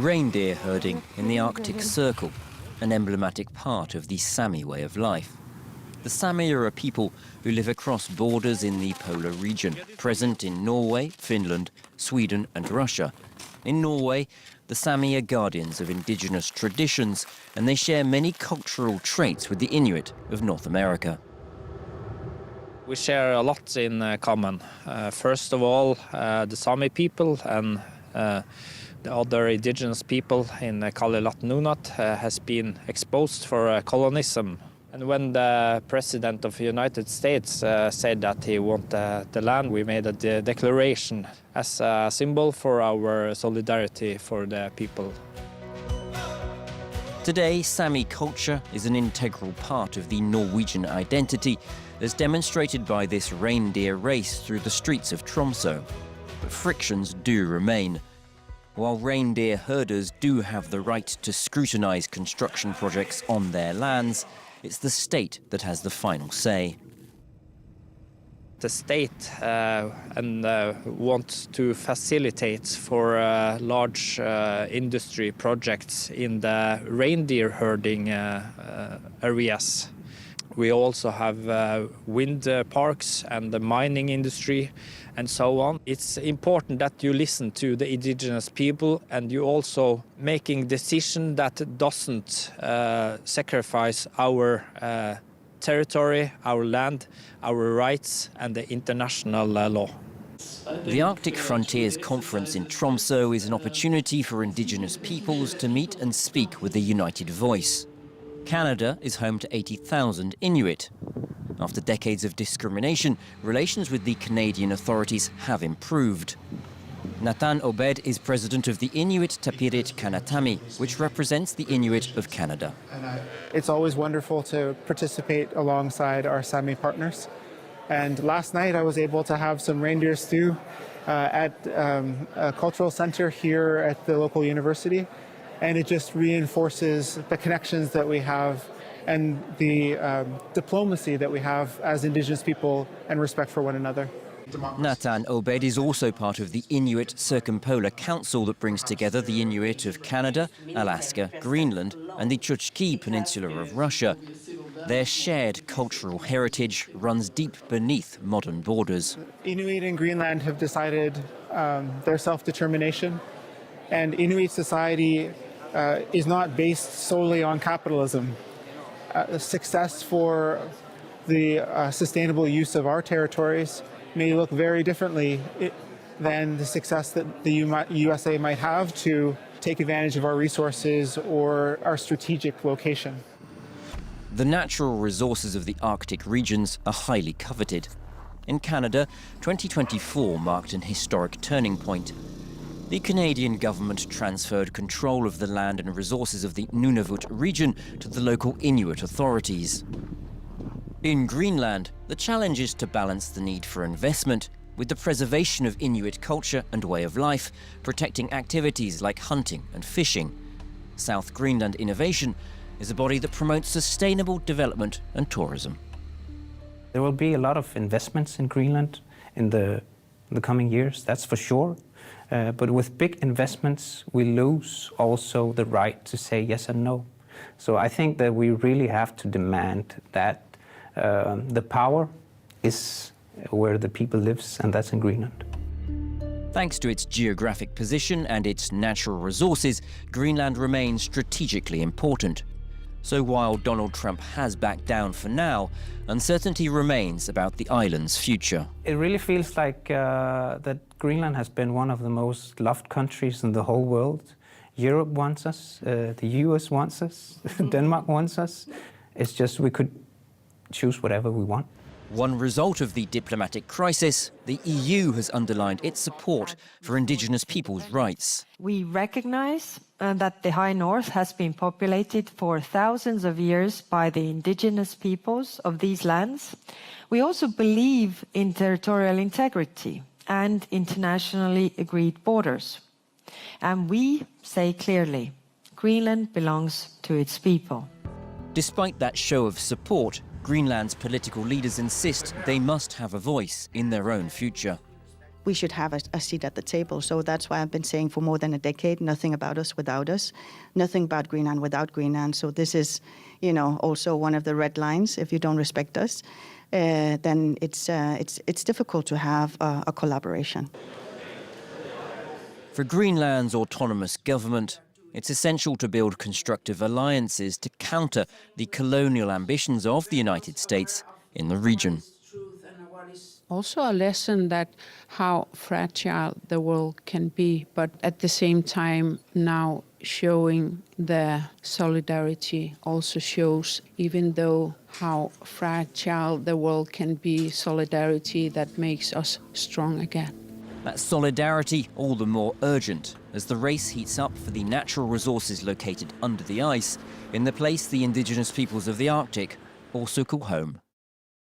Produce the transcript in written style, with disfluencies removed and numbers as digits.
Reindeer herding in the Arctic Circle, an emblematic part of the Sami way of life. The Sami are a people who live across borders in the polar region, present in Norway, Finland, Sweden and Russia. In Norway, the Sami are guardians of indigenous traditions, and they share many cultural traits with the Inuit of North America. We share a lot in common. First of all, the Sami people and the other indigenous people in Kalilat Nunat has been exposed for colonism. And when the President of the United States said that he wanted the land, we made a declaration as a symbol for our solidarity for the people. Today, Sami culture is an integral part of the Norwegian identity, as demonstrated by this reindeer race through the streets of Tromsø. But frictions do remain. While reindeer herders do have the right to scrutinise construction projects on their lands, it's the state that has the final say. The state wants to facilitate for large industry projects in the reindeer herding areas. We also have wind parks and the mining industry and so on. It's important that you listen to the indigenous people and you also making decision that doesn't sacrifice our territory, our land, our rights and the international law. The Arctic Frontiers Conference in Tromsø is an opportunity for indigenous peoples to meet and speak with a united voice. Canada is home to 80,000 Inuit. After decades of discrimination, relations with the Canadian authorities have improved. Nathan Obed is president of the Inuit Tapirit Kanatami, which represents the Inuit of Canada. It's always wonderful to participate alongside our Sami partners. And last night I was able to have some reindeer stew at a cultural center here at the local university. And it just reinforces the connections that we have and the diplomacy that we have as Indigenous people and respect for one another. Nathan Obed is also part of the Inuit Circumpolar Council that brings together the Inuit of Canada, Alaska, Greenland and the Chukchi Peninsula of Russia. Their shared cultural heritage runs deep beneath modern borders. Inuit in Greenland have decided their self-determination, and Inuit society is not based solely on capitalism. Success for the sustainable use of our territories may look very differently than the success that the USA might have to take advantage of our resources or our strategic location. The natural resources of the Arctic regions are highly coveted. In Canada, 2024 marked an historic turning point. The Canadian government transferred control of the land and resources of the Nunavut region to the local Inuit authorities. In Greenland, the challenge is to balance the need for investment with the preservation of Inuit culture and way of life, protecting activities like hunting and fishing. South Greenland Innovation is a body that promotes sustainable development and tourism. There will be a lot of investments in Greenland in the coming years, that's for sure. But with big investments, we lose also the right to say yes and no. So I think that we really have to demand that the power is where the people lives, and that's in Greenland. Thanks to its geographic position and its natural resources, Greenland remains strategically important. So while Donald Trump has backed down for now, uncertainty remains about the island's future. It really feels like that Greenland has been one of the most loved countries in the whole world. Europe wants us, the US wants us, Denmark wants us. It's just we could choose whatever we want. One result of the diplomatic crisis, the EU has underlined its support for indigenous people's rights. We recognize that the High North has been populated for thousands of years by the indigenous peoples of these lands. We also believe in territorial integrity and internationally agreed borders. And we say clearly, Greenland belongs to its people. Despite that show of support, Greenland's political leaders insist they must have a voice in their own future. we should have a seat at the table. So that's why I've been saying for more than a decade, nothing about us without us, nothing about Greenland without Greenland. So this is, also one of the red lines. If you don't respect us, then it's difficult to have a collaboration. For Greenland's autonomous government, it's essential to build constructive alliances to counter the colonial ambitions of the United States in the region. Also a lesson that how fragile the world can be, but at the same time now showing the solidarity also shows, even though how fragile the world can be, solidarity that makes us strong again. That solidarity all the more urgent as the race heats up for the natural resources located under the ice in the place the indigenous peoples of the Arctic also call home.